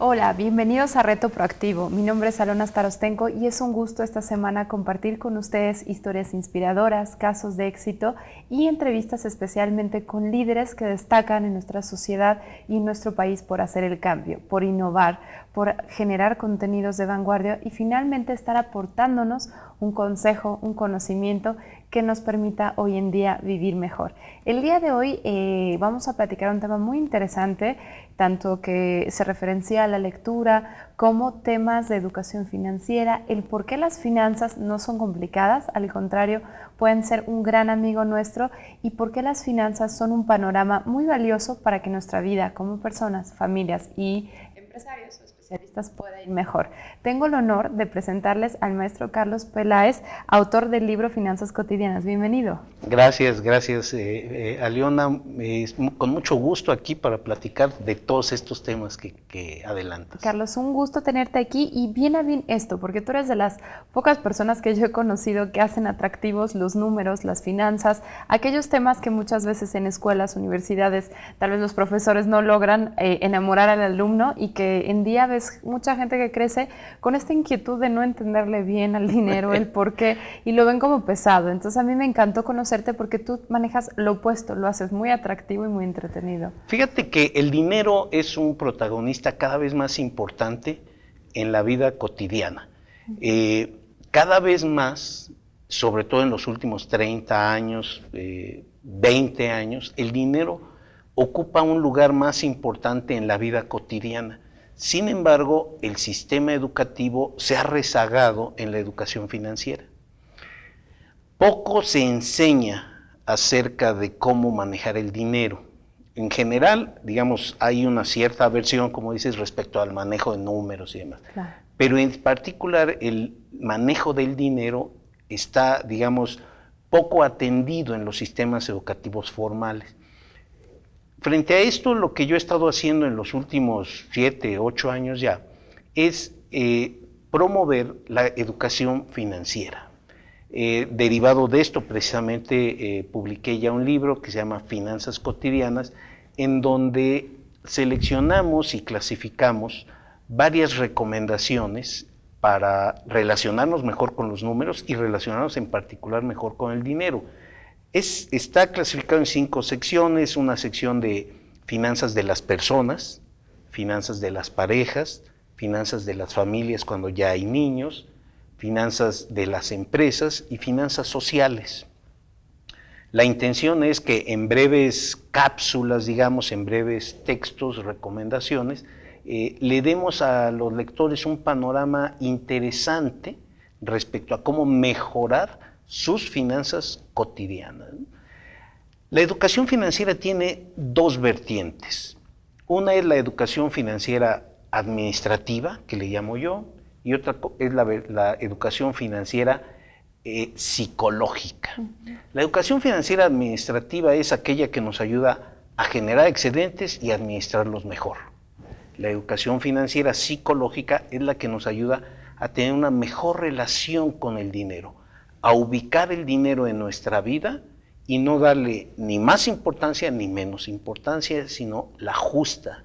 Hola, bienvenidos a Reto Proactivo. Mi nombre es Alona Starostenko y es un gusto esta semana compartir con ustedes historias inspiradoras, casos de éxito y entrevistas especialmente con líderes que destacan en nuestra sociedad y en nuestro país por hacer el cambio, por innovar, por generar contenidos de vanguardia y finalmente estar aportándonos un consejo, un conocimiento que nos permita hoy en día vivir mejor. El día de hoy vamos a platicar un tema muy interesante, tanto que se referencia a la lectura como temas de educación financiera, el por qué las finanzas no son complicadas, al contrario, pueden ser un gran amigo nuestro y por qué las finanzas son un panorama muy valioso para que nuestra vida como personas, familias y empresarios o especialistas pueda ir mejor. Tengo el honor de presentarles al maestro Carlos Peláez, autor del libro Finanzas Cotidianas. Bienvenido. Gracias, Aliona. Con mucho gusto aquí para platicar de todos estos temas que adelantas. Carlos, un gusto tenerte aquí y bien a bien esto, porque tú eres de las pocas personas que yo he conocido que hacen atractivos los números, las finanzas, aquellos temas que muchas veces en escuelas, universidades, tal vez los profesores no logran enamorar al alumno y que en día ves mucha gente que crece con esta inquietud de no entenderle bien al dinero, el por qué, y lo ven como pesado. Entonces a mí me encantó conocerte porque tú manejas lo opuesto, lo haces muy atractivo y muy entretenido. Fíjate que el dinero es un protagonista cada vez más importante en la vida cotidiana. Cada vez más, sobre todo en los últimos 30 años, 20 años, el dinero ocupa un lugar más importante en la vida cotidiana. Sin embargo, el sistema educativo se ha rezagado en la educación financiera. Poco se enseña acerca de cómo manejar el dinero. En general, digamos, hay una cierta aversión, como dices, respecto al manejo de números y demás. Claro. Pero en particular, el manejo del dinero está, digamos, poco atendido en los sistemas educativos formales. Frente a esto, lo que yo he estado haciendo en los últimos 7, 8 años ya, es promover la educación financiera. Derivado de esto, precisamente publiqué ya un libro que se llama Finanzas Cotidianas, en donde seleccionamos y clasificamos varias recomendaciones para relacionarnos mejor con los números y relacionarnos en particular mejor con el dinero. Está clasificado en 5 secciones: una sección de finanzas de las personas, finanzas de las parejas, finanzas de las familias cuando ya hay niños, finanzas de las empresas y finanzas sociales. La intención es que en breves cápsulas, digamos, en breves textos, recomendaciones, le demos a los lectores un panorama interesante respecto a cómo mejorar sus finanzas cotidianas. La educación financiera tiene 2 vertientes. Una es la educación financiera administrativa, que le llamo yo, y otra es la educación financiera psicológica. La educación financiera administrativa es aquella que nos ayuda a generar excedentes y administrarlos mejor. La educación financiera psicológica es la que nos ayuda a tener una mejor relación con el dinero, a ubicar el dinero en nuestra vida y no darle ni más importancia ni menos importancia, sino la justa,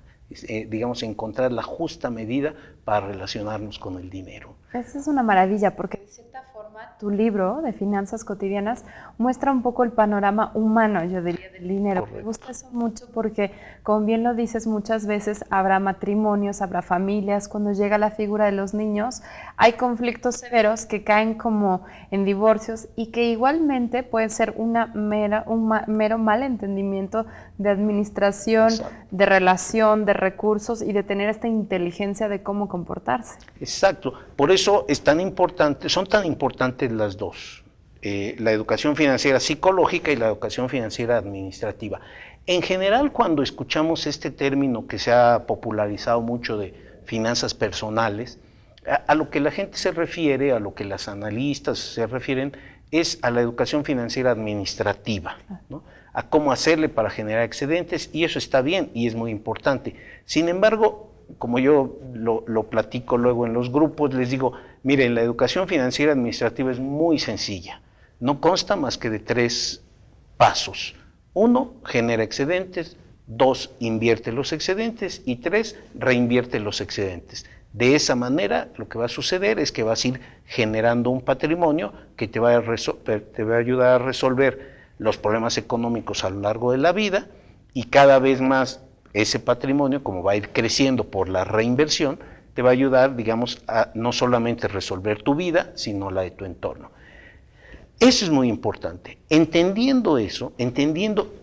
digamos, encontrar la justa medida para relacionarnos con el dinero. Esa es una maravilla, porque de cierta forma tu libro de Finanzas Cotidianas muestra un poco el panorama humano, yo diría, del dinero. Correcto. Me gusta eso mucho porque, como bien lo dices, muchas veces habrá matrimonios, habrá familias, cuando llega la figura de los niños, hay conflictos severos que caen como en divorcios y que igualmente puede ser un mero malentendimiento de administración, exacto, de relación, de recursos y de tener esta inteligencia de cómo comportarse. Exacto, por eso son tan importantes las dos, la educación financiera psicológica y la educación financiera administrativa. En general, cuando escuchamos este término que se ha popularizado mucho de finanzas personales, a lo que la gente se refiere, a lo que las analistas se refieren, es a la educación financiera administrativa, ¿no? A cómo hacerle para generar excedentes, y eso está bien y es muy importante. Sin embargo, como yo lo platico luego en los grupos, les digo, miren, la educación financiera administrativa es muy sencilla, no consta más que de 3 pasos. 1, genera excedentes; 2, invierte los excedentes y 3, reinvierte los excedentes. De esa manera, lo que va a suceder es que vas a ir generando un patrimonio que te va a ayudar a resolver los problemas económicos a lo largo de la vida, y cada vez más ese patrimonio, como va a ir creciendo por la reinversión, te va a ayudar, digamos, a no solamente resolver tu vida, sino la de tu entorno. Eso es muy importante. Entendiendo eso,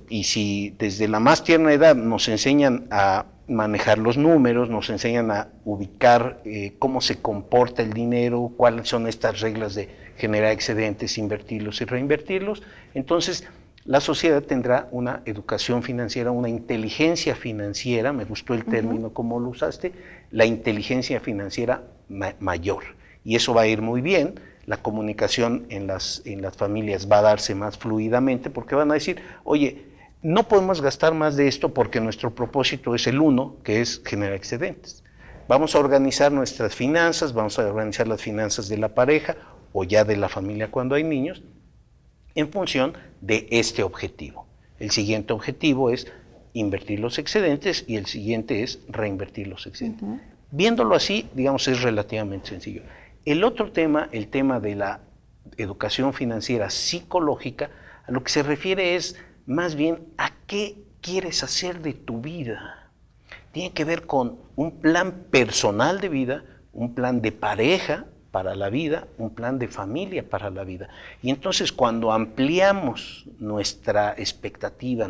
y si desde la más tierna edad nos enseñan a manejar los números, nos enseñan a ubicar cómo se comporta el dinero, cuáles son estas reglas de generar excedentes, invertirlos y reinvertirlos, entonces la sociedad tendrá una educación financiera, una inteligencia financiera, me gustó el término como lo usaste, la inteligencia financiera mayor, y eso va a ir muy bien. La comunicación en las familias va a darse más fluidamente, porque van a decir, oye, no podemos gastar más de esto porque nuestro propósito es el uno, que es generar excedentes. Vamos a organizar nuestras finanzas, vamos a organizar las finanzas de la pareja o ya de la familia cuando hay niños, en función de este objetivo. El siguiente objetivo es invertir los excedentes y el siguiente es reinvertir los excedentes. Viéndolo así, digamos, es relativamente sencillo. El otro tema, el tema de la educación financiera psicológica, a lo que se refiere es más bien a qué quieres hacer de tu vida. Tiene que ver con un plan personal de vida, un plan de pareja para la vida, un plan de familia para la vida. Y entonces cuando ampliamos nuestra expectativa,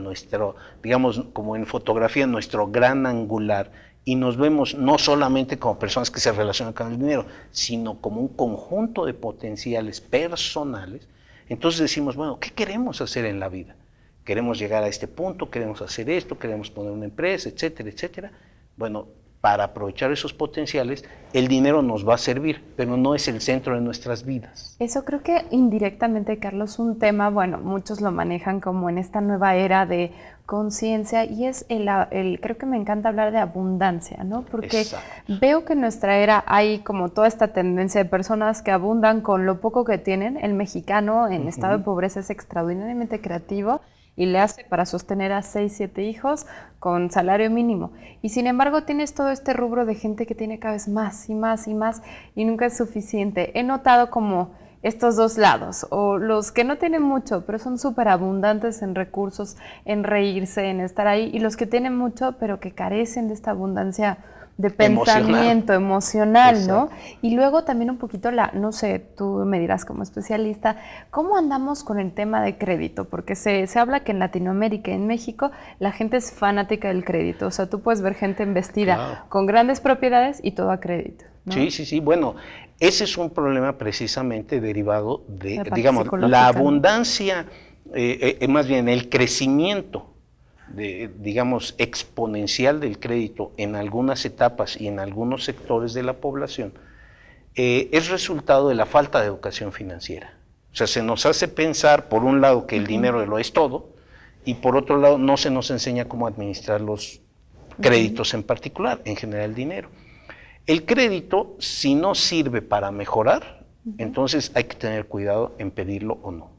digamos como en fotografía, nuestro gran angular, y nos vemos no solamente como personas que se relacionan con el dinero, sino como un conjunto de potenciales personales, entonces decimos, bueno, ¿qué queremos hacer en la vida? Queremos llegar a este punto, queremos hacer esto, queremos poner una empresa, etcétera, etcétera. Bueno, para aprovechar esos potenciales, el dinero nos va a servir, pero no es el centro de nuestras vidas. Eso creo que indirectamente, Carlos, un tema, bueno, muchos lo manejan como en esta nueva era de conciencia, y es creo que me encanta hablar de abundancia, ¿no? Porque veo que en nuestra era hay como toda esta tendencia de personas que abundan con lo poco que tienen. El mexicano en estado de pobreza es extraordinariamente creativo y le hace para sostener a 6, 7 hijos con salario mínimo. Y sin embargo tienes todo este rubro de gente que tiene cada vez más y más y más y nunca es suficiente. He notado como estos dos lados, o los que no tienen mucho, pero son súper abundantes en recursos, en reírse, en estar ahí, y los que tienen mucho, pero que carecen de esta abundancia de pensamiento emocional, ¿no? Y luego también un poquito no sé, tú me dirás como especialista, ¿cómo andamos con el tema de crédito? Porque se habla que en Latinoamérica y en México la gente es fanática del crédito, o sea, tú puedes ver gente investida con grandes propiedades y todo a crédito, ¿no? Sí, bueno, ese es un problema precisamente derivado de, digamos, la abundancia, más bien el crecimiento digamos, exponencial del crédito en algunas etapas y en algunos sectores de la población, es resultado de la falta de educación financiera. O sea, se nos hace pensar, por un lado, que el dinero lo es todo, y por otro lado, no se nos enseña cómo administrar los créditos en particular, en general el dinero. El crédito, si no sirve para mejorar, entonces hay que tener cuidado en pedirlo o no.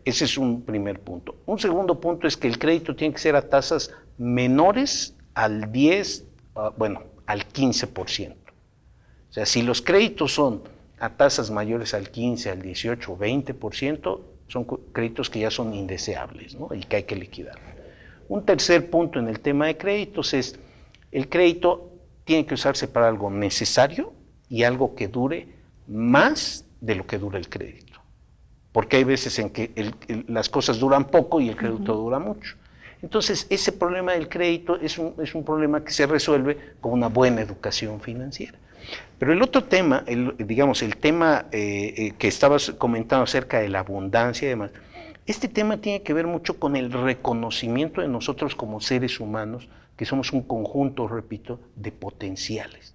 Ese es un primer punto. Un segundo punto es que el crédito tiene que ser a tasas menores al 10, al 15%. O sea, si los créditos son a tasas mayores al 15, al 18, 20%, son créditos que ya son indeseables, ¿no? Y que hay que liquidar. Un tercer punto en el tema de créditos es, el crédito tiene que usarse para algo necesario y algo que dure más de lo que dura el crédito. Porque hay veces en que las cosas duran poco y el crédito dura mucho. Entonces, ese problema del crédito es un problema que se resuelve con una buena educación financiera. Pero el otro tema, digamos, el tema que estabas comentando acerca de la abundancia y demás, este tema tiene que ver mucho con el reconocimiento de nosotros como seres humanos, que somos un conjunto, repito, de potenciales.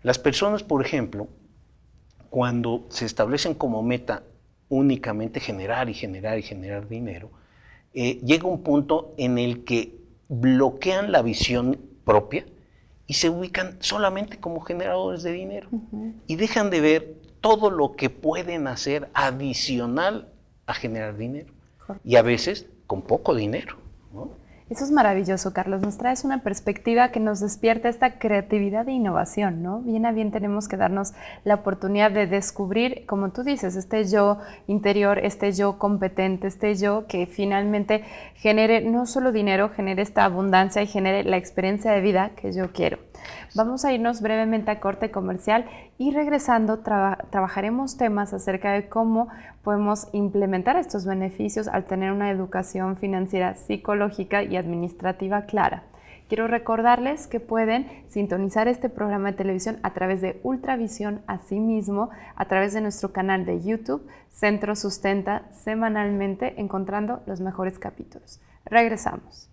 Las personas, por ejemplo, cuando se establecen como meta únicamente generar y generar y generar dinero, llega un punto en el que bloquean la visión propia y se ubican solamente como generadores de dinero y dejan de ver todo lo que pueden hacer adicional a generar dinero, y a veces con poco dinero, ¿no? Eso es maravilloso, Carlos. Nos traes una perspectiva que nos despierta esta creatividad e innovación, ¿no? Bien a bien tenemos que darnos la oportunidad de descubrir, como tú dices, este yo interior, este yo competente, este yo que finalmente genere no solo dinero, genere esta abundancia y genere la experiencia de vida que yo quiero. Vamos a irnos brevemente a corte comercial y regresando trabajaremos temas acerca de cómo podemos implementar estos beneficios al tener una educación financiera, psicológica y administrativa clara. Quiero recordarles que pueden sintonizar este programa de televisión a través de Ultravisión, asimismo a través de nuestro canal de YouTube, Centro Sustenta, semanalmente encontrando los mejores capítulos. Regresamos.